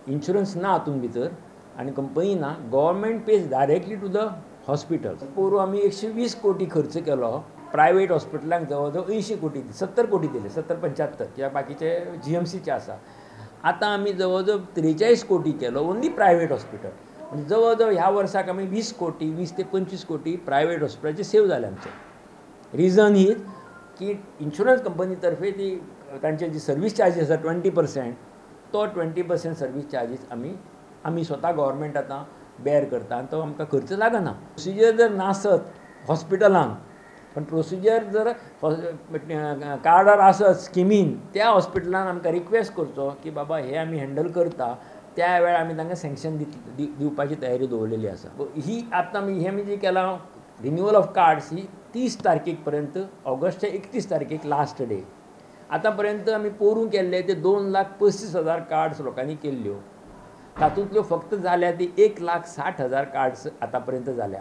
Insurance ना हातून भितर आनी कंपनी ना, government pays directly to the hospital. पोरू आमी 120 कोटी खर्च केलो. प्रायवेट हॉस्पिटलांक जवळ जवळ 80 कोटी 70 कोटी दिले, 70-75 किंवा बाकीचे GMCचे आसा. आतां आमी जवळ जवळ 43 कोटी केलो ओन्ली प्रायवेट हॉस्पिटल. म्हणजे जवळ जवळ ह्या वर्साक आमी 20 कोटी 20 ते 25 कोटी प्रायवेट हॉस्पिटलाचे सेव जाले आमचे. रिजन हीच की इन्शुरन्स कंपनी तर्फे ती तांचे जी सर्वीस चार्जीस आसा 20%, तो 20% सर्वीस चार्जीस आमी स्वता गव्हर्मेंट आतां बेर करता आनी तो आमकां खर्च लागना. प्रोसिजर जर नासत हॉस्पिटलांत, पण प्रोसिजर जर कार्डार आसत स्किमीन, त्या हॉस्पिटलान आमकां रिक्वेस्ट करचो की बाबा हे आमी हँडल करता, त्या वेळार आमी तांकां सँक्शन दिवपाची तयारी दवरलेली आसा. ही आतां हे आमी जी केलां रिन्युअल ऑफ कार्ड्स ही 30 तारखेक पर्यंत, ऑगस्टच्या 31 तारखेक लास्ट डे. आतां पर्यंत आमी पोरूं केल्ले ते 2,35,000 कार्ड्स लोकांनी केल्ल्यो. तातूंतल्यो फक्त जाल्या ती 1,60,000 कार्ड्स आतां पर्यंत जाल्या.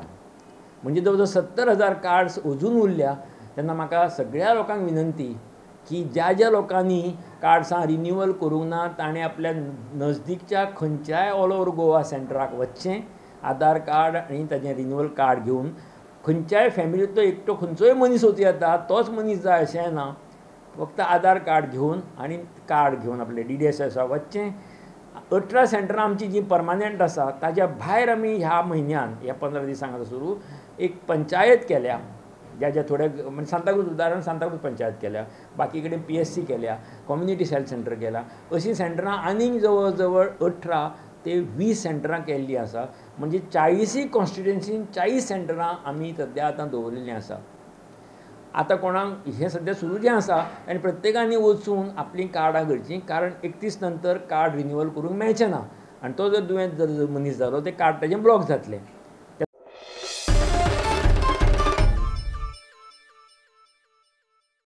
म्हणजे जवळ जवळ 70,000 कार्ड्स अजून उरल्या. तेन्ना म्हाका सगळ्या लोकांक विनंती की ज्या ज्या लोकांनी कार्ड्सां रिन्युअल करूंक ना ताणें आपल्या नजदीकच्या खंयच्याय ऑल ओवर गोवा सेंटराक वचचें, आधार कार्ड आनी ताचें रिन्युअल कार्ड घेवन. खंयच्याय फॅमिलींतलो एकटो खंयचोय मनीस वचूं येता, तोच मनीस जाय अशें ना. फक्त आधार कार्ड घेवन आनी कार्ड घेवन आपले DDSS वचचें. 18 सेंटरां आमची जी परमानंट आसा ताच्या भायर आमी ह्या म्हयन्यान, ह्या 15 दिसांक सुरू एक पंचायत केल्या. ज्या थोड्या म्हणजे सांताक्रूज, उदाहरण सांताक्रूज पंचायत केल्या, बाकी कडेन PSC केल्या, कम्युनिटी हेल्थ सेंटर केला. अशीं सेंटरां आनीक जवळ जवळ 18 ते 20 सेंटरां केल्लीं आसा. म्हणजे 40 कॉन्स्टिट्युएन्सीन 40 सेंटरां आमी सद्या आतां दवरलेलीं आसा. आतां कोणाक हें सद्या सुरू जें आसा आनी प्रत्येकानी वचून आपलीं कार्डां करचीं, कारण 31 नंतर कार्ड रिन्युअल करूंक मेळचें ना. आनी तो जर दुयेंत जर मनीस जालो ते कार्ड ताजें ब्लॉक जातलें.